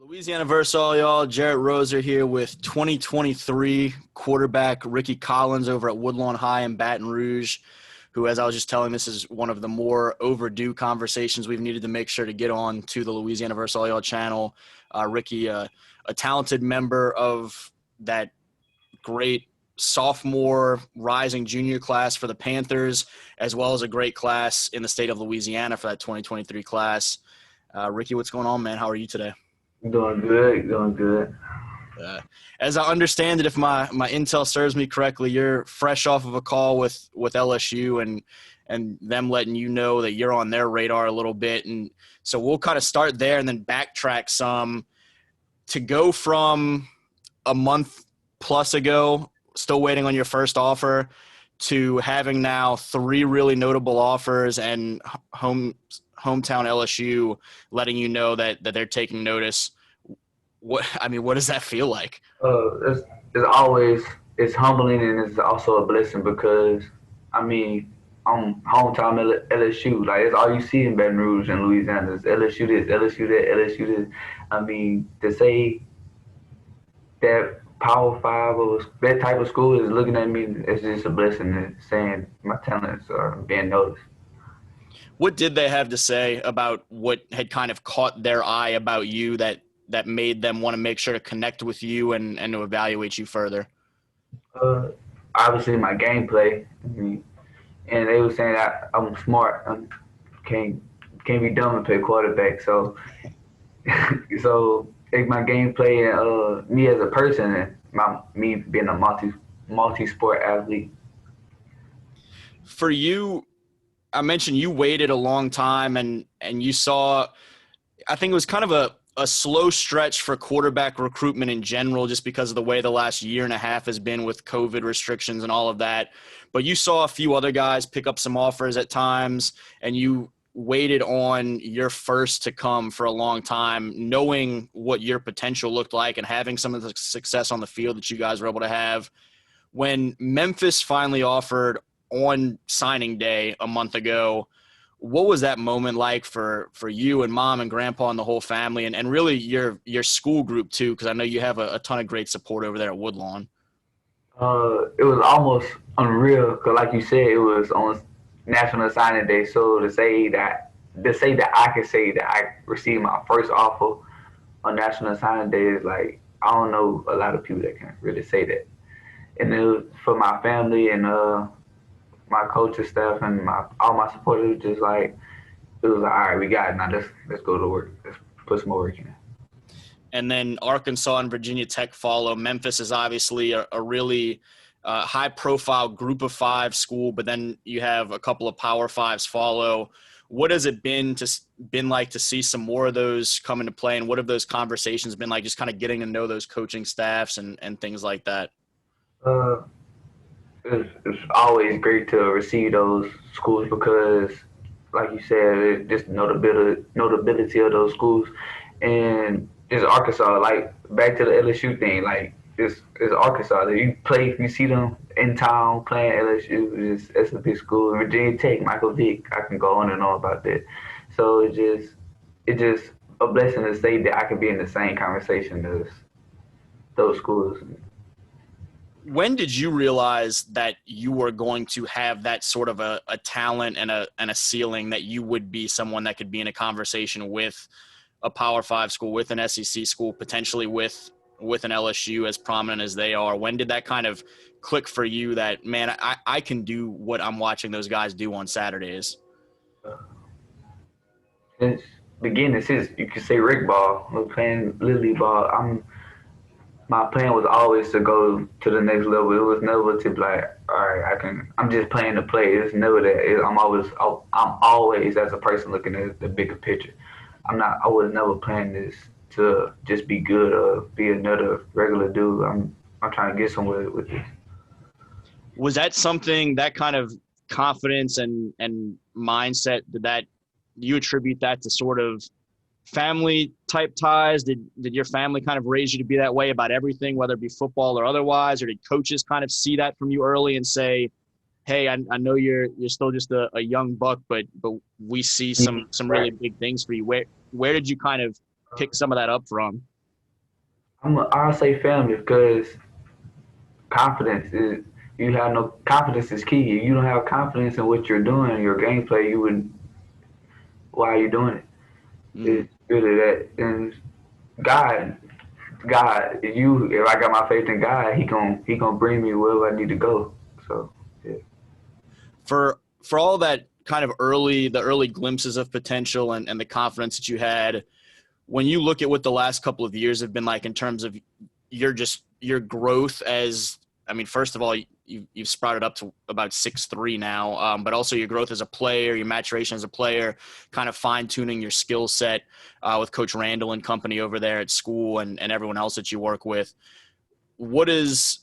Louisiana versus all y'all. Jarrett Roser here with 2023 quarterback Rickie Collins over at Woodlawn High in Baton Rouge, who, as I was just telling, this is one of the more overdue conversations we've needed to make sure to get on to the Louisiana versus all y'all channel. Rickie, a talented member of that great sophomore rising junior class for the Panthers, as well as a great class in the state of Louisiana for that 2023 class. Rickie, what's going on, man? How are you today? Doing good, doing good. As I understand it, if my intel serves me correctly, you're fresh off of a call with LSU and them letting you know that you're on their radar a little bit. And so we'll kind of start there and then backtrack some to go from a month plus ago, still waiting on your first offer, to having now three really notable offers and hometown LSU letting you know that they're taking notice. What does that feel like? It's humbling, and it's also a blessing because I'm hometown LSU. Like, it's all you see in Baton Rouge and Louisiana is LSU this, LSU that, LSU this. To say that Power Five or that type of school is looking at me, it's just a blessing and saying my talents are being noticed. What did they have to say about what had kind of caught their eye about you that made them want to make sure to connect with you and to evaluate you further? Obviously my gameplay. And they were saying that I'm smart. Can't be dumb and play quarterback. So my gameplay and me as a person and me being a multi-sport athlete. For you, I mentioned you waited a long time and you saw, I think it was kind of a slow stretch for quarterback recruitment in general, just because of the way the last year and a half has been with COVID restrictions and all of that. But you saw a few other guys pick up some offers at times, and you waited on your first to come for a long time, knowing what your potential looked like and having some of the success on the field that you guys were able to have. When Memphis finally offered on signing day a month ago, what was that moment like for you and mom and grandpa and the whole family and really your school group too? Because I know you have a ton of great support over there at Woodlawn. It was almost unreal because, like you said, it was on National Signing Day. So to say that I could say that I received my first offer on National Signing Day is like, I don't know a lot of people that can really say that. And it was for my family and my coaching staff and all my supporters. Just like, it was like, all right, we got it now. Let's go to work. Let's put some more work in. And then Arkansas and Virginia Tech follow. Memphis is obviously a really high-profile Group of Five school, but then you have a couple of Power Fives follow. What has it been like to see some more of those come into play, and what have those conversations been like, just kind of getting to know those coaching staffs and things like that? It's always great to receive those schools because, like you said, just notability of those schools. And it's Arkansas, like, back to the LSU thing, like, it's Arkansas. You see them in town playing LSU, it's a big school. Virginia Tech, Michael Vick, I can go on and on about that. So it's just a blessing to say that I can be in the same conversation as those schools. When did you realize that you were going to have that sort of a talent and a ceiling that you would be someone that could be in a conversation with a Power Five school, with an SEC school, potentially with an LSU as prominent as they are? When did that kind of click for you that, man, I can do what I'm watching those guys do on Saturdays? Since beginning, since you could say Rick ball, we're playing Lily ball. My plan was always to go to the next level. It was never to be like, all right, I'm just playing to play. It's never that. I'm always as a person looking at the bigger picture. I was never planning this to just be good or be another regular dude. I'm trying to get somewhere with this. Was that something, that kind of confidence and mindset, that you attribute that to sort of family type ties? Did your family kind of raise you to be that way about everything, whether it be football or otherwise, or did coaches kind of see that from you early and say, hey, I know you're still just a young buck, but we see some really big things for you? Where did you kind of pick some of that up from? I'll say family because confidence is you have no confidence is key. If you don't have confidence in what you're doing, your gameplay, you would why are you doing it? Mm. It's really that. And God, if I got my faith in God, He gonna bring me wherever I need to go. So yeah. For all that kind of the early glimpses of potential and the confidence that you had, when you look at what the last couple of years have been like in terms of your growth as, I mean, first of all, you've sprouted up to about 6'3" now, but also your growth as a player, your maturation as a player, kind of fine tuning your skill set with Coach Randall and company over there at school and everyone else that you work with. What has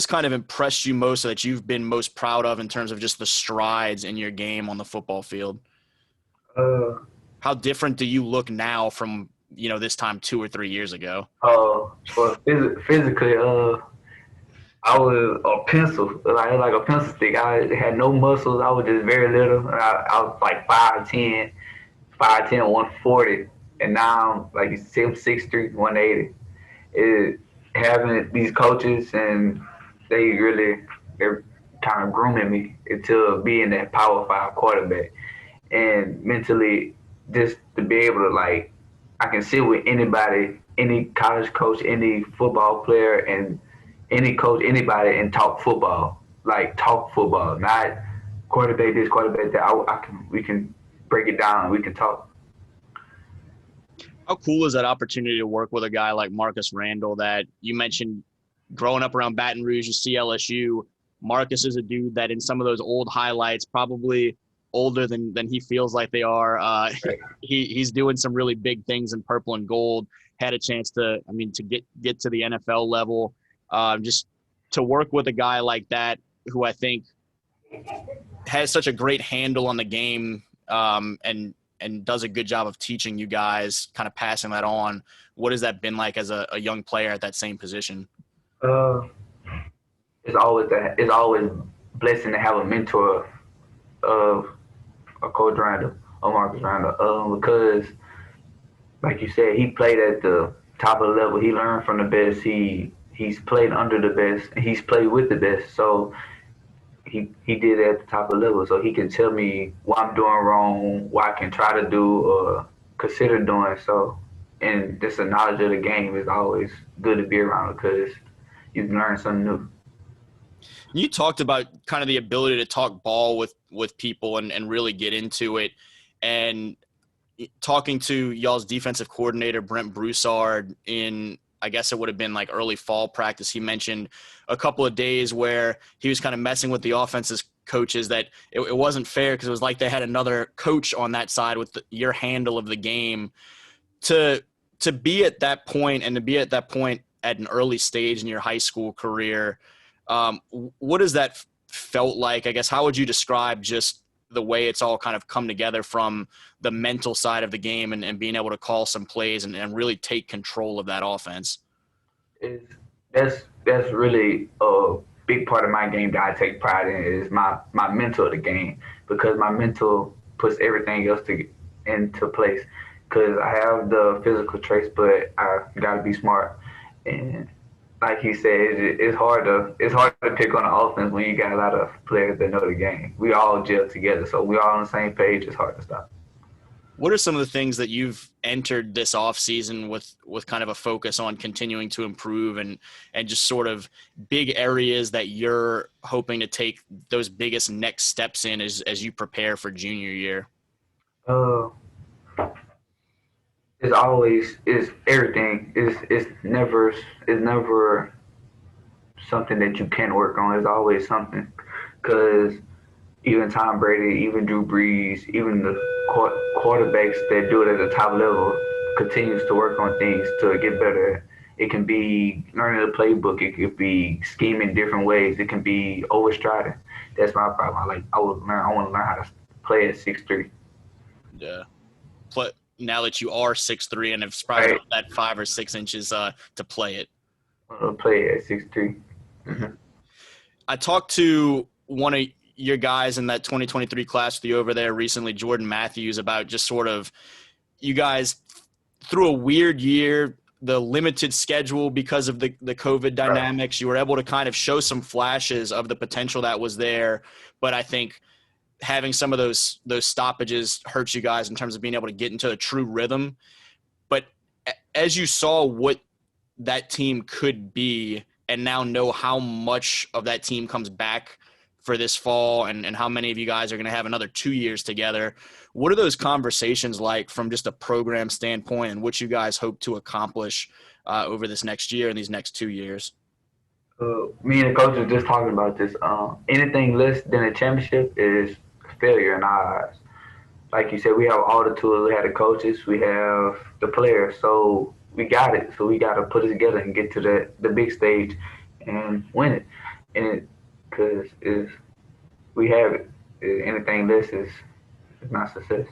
kind of impressed you most, that you've been most proud of in terms of just the strides in your game on the football field? Uh, How different do you look now from, this time 2 or 3 years ago? for physically, I was a pencil, like a pencil stick. I had no muscles. I was just very little. I was like 5'10", 5'10", 140, and now I'm like 6'3", 180. It having these coaches and they're kind of grooming me into being that power five quarterback, and mentally just to be able to I can sit with anybody, any college coach, any football player, and any coach, anybody, and talk football. Like talk football, not quarterback this, quarterback that. We can break it down. We can talk. How cool is that opportunity to work with a guy like Marcus Randall that you mentioned growing up around Baton Rouge, you see LSU? Marcus is a dude that in some of those old highlights, probably older than he feels like they are. He's doing some really big things in purple and gold. Had a chance to get to the NFL level. Just to work with a guy like that, who I think has such a great handle on the game, and does a good job of teaching you guys, kind of passing that on. What has that been like as a young player at that same position? Uh, it's always blessing to have a mentor of a Coach Randall or Marcus Randall, because like you said, he played at the top of the level. He learned from the best. He's played under the best. He's played with the best. So he did it at the top of the level. So he can tell me what I'm doing wrong, what I can try to do or consider doing. So, and just the knowledge of the game is always good to be around because you can learn something new. You talked about kind of the ability to talk ball with people and really get into it. And talking to y'all's defensive coordinator, Brent Broussard, in, I guess it would have been like early fall practice, he mentioned a couple of days where he was kind of messing with the offense's coaches, that it wasn't fair because it was like they had another coach on that side with your handle of the game. To be at that point, and to be at that point at an early stage in your high school career, what has that felt like? I guess, how would you describe just the way it's all kind of come together from the mental side of the game and being able to call some plays and really take control of that offense? Is that's really a big part of my game that I take pride in is my mental of the game because my mental puts everything else into place. Because I have the physical traits, but I gotta be smart. And like he said, it's hard to pick on the offense when you got a lot of players that know the game. We all gel together, so we all on the same page. It's hard to stop. What are some of the things that you've entered this off season with kind of a focus on continuing to improve and just sort of big areas that you're hoping to take those biggest next steps in as you prepare for junior year? Uh, it's everything. It's never something that you can work on. It's always something because even Tom Brady, even Drew Brees, even the quarterbacks that do it at the top level continues to work on things to get better. It can be learning the playbook. It could be scheming different ways. It can be overstriding. That's my problem. I want to learn how to play at 6'3". Yeah. But now that you are 6'3" and have sprouted Right. up that 5 or 6 inches to play it. Play at 6'3". I talked to one of your guys in that 2023 class with you over there recently, Jordan Matthews, about just sort of you guys through a weird year the limited schedule because of the COVID dynamics. You were able to kind of show some flashes of the potential that was there, but I think having some of those stoppages hurts you guys in terms of being able to get into a true rhythm. But as you saw what that team could be and now know how much of that team comes back for this fall and how many of you guys are going to have another 2 years together, what are those conversations like from just a program standpoint and what you guys hope to accomplish over this next year and these next 2 years? Me and the coach were just talking about this. Anything less than a championship is failure in our eyes. Like you said, we have all the tools. We have the coaches, we have the players, so we got it. So we got to put it together and get to the big stage and win it. And because if we have it, anything less is not success.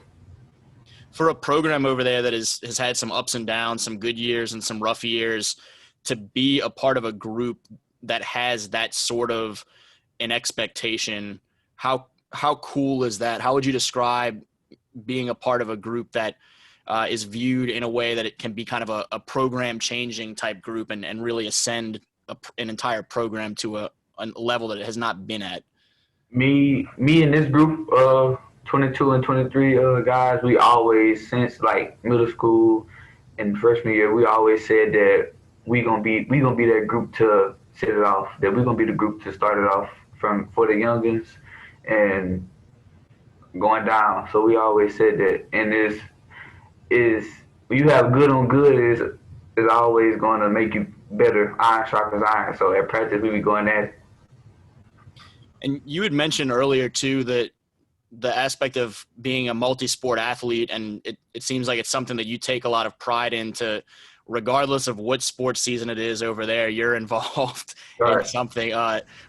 For a program over there that has had some ups and downs, some good years and some rough years, to be a part of a group that has that sort of an expectation, how cool is that? How would you describe being a part of a group that is viewed in a way that it can be kind of a program changing type group and really ascend an entire program to a level that it has not been at? Me and this group of 22 and 23 guys, we always, since like middle school and freshman year, we always said that we gonna be that group to set it off. That we're gonna be the group to start it off for the youngins and going down. So we always said that, and is when you have good on good is always going to make you better. Iron sharpens iron. So at practice we be going at it. And you had mentioned earlier too that the aspect of being a multi-sport athlete, and it seems like it's something that you take a lot of pride into, regardless of what sports season it is over there, you're involved in something.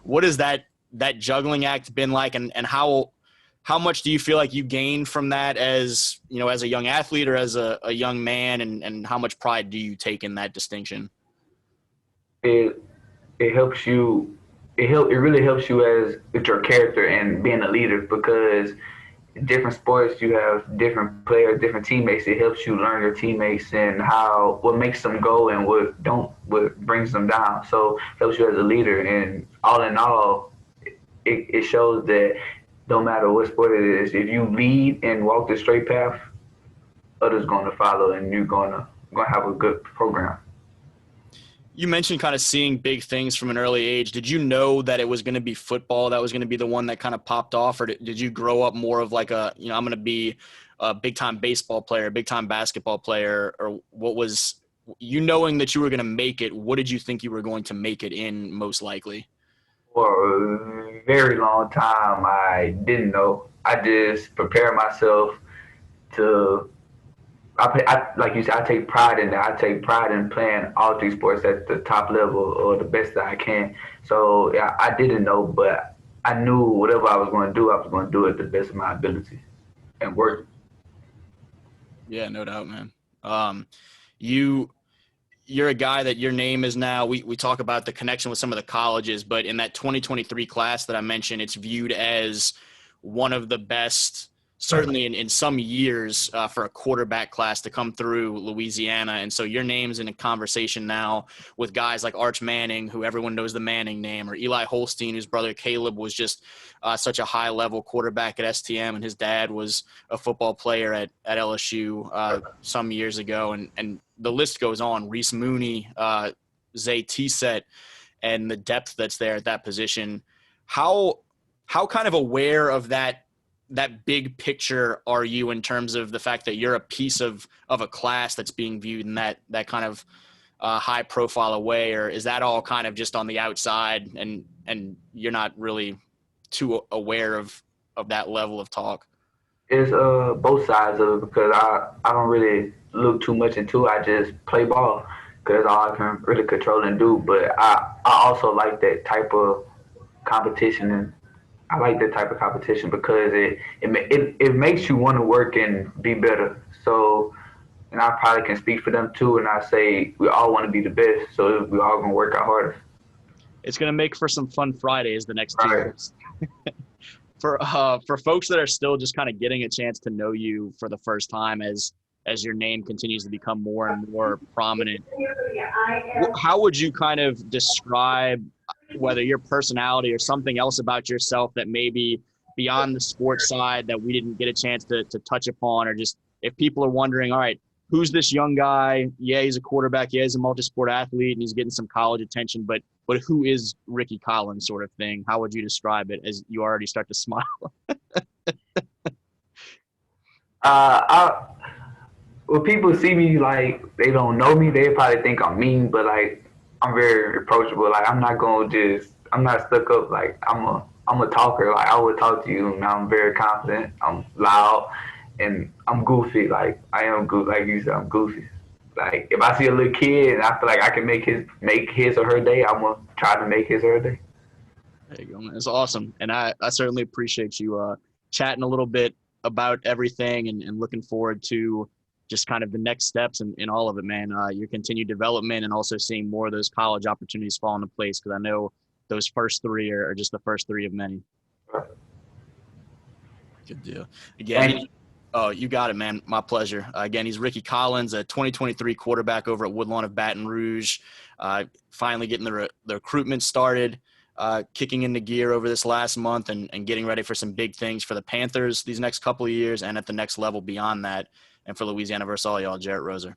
What has that juggling act been like, and how much do you feel like you gained from that as a young athlete or as a young man, and how much pride do you take in that distinction? It helps you. It really helps you with your character and being a leader, because in different sports you have different players, different teammates. It helps you learn your teammates and what makes them go and what brings them down. So it helps you as a leader, and all in all, it shows that no matter what sport it is, if you lead and walk the straight path, others going to follow, and you're going to have a good program. You mentioned kind of seeing big things from an early age. Did you know that it was going to be football that was going to be the one that kind of popped off, or did you grow up more of like I'm going to be a big-time baseball player, big-time basketball player, or what was you knowing that you were going to make it? What did you think you were going to make it in most likely? For a very long time, I didn't know. I just prepared myself to. Like you said, I take pride in that. I take pride in playing all three sports at the top level or the best that I can. So yeah, I didn't know, but I knew whatever I was going to do, I was going to do it the best of my ability and work. Yeah, no doubt, man. You're a guy that your name is now. We talk about the connection with some of the colleges, but in that 2023 class that I mentioned, it's viewed as one of the best, certainly in some years, for a quarterback class to come through Louisiana. And so your name's in a conversation now with guys like Arch Manning, who everyone knows the Manning name, or Eli Holstein, whose brother Caleb was just such a high-level quarterback at STM, and his dad was a football player at LSU some years ago. And the list goes on. Reese Mooney, Zay T-Set, and the depth that's there at that position. How kind of aware of that big picture are you in terms of the fact that you're a piece of a class that's being viewed in that kind of high profile way, or is that all kind of just on the outside and you're not really too aware of that level of talk? It's both sides of it, because I don't really look too much into it. I just play ball because all I can really control and do. But I also like that type of competition, and I like that type of competition because it makes you want to work and be better. So, and I probably can speak for them too, and I say we all want to be the best, so we all gonna work our hardest. It's gonna make for some fun Fridays the next 2 years. For folks that are still just kind of getting a chance to know you for the first time as as your name continues to become more and more prominent. How would you kind of describe whether your personality or something else about yourself that maybe beyond the sports side that we didn't get a chance to touch upon, or just if people are wondering, all right, who's this young guy? Yeah, he's a quarterback. Yeah, he's a multi-sport athlete, and he's getting some college attention. But who is Rickie Collins, sort of thing? How would you describe it? As you already start to smile. I when people see me like they don't know me, they probably think I'm mean, but like I'm very approachable. Like I'm not stuck up. Like I'm a talker. Like I would talk to you, and I'm very confident. I'm loud, and I'm goofy. Like I am goofy. Like you said, I'm goofy. Like if I see a little kid and I feel like I can make his or her day, I'm gonna try to make his or her day. There you go, man. It's awesome, and I certainly appreciate you chatting a little bit about everything, and looking forward to just kind of the next steps in all of it, man. Your continued development, and also seeing more of those college opportunities fall into place, because I know those first three are just the first three of many. Good deal. Again, oh, you got it, man. My pleasure. Again, he's Rickie Collins, a 2023 quarterback over at Woodlawn of Baton Rouge. Finally getting the recruitment started, kicking into gear over this last month, and getting ready for some big things for the Panthers these next couple of years, and at the next level beyond that. And for Louisiana versus all y'all, Jarrett Roser.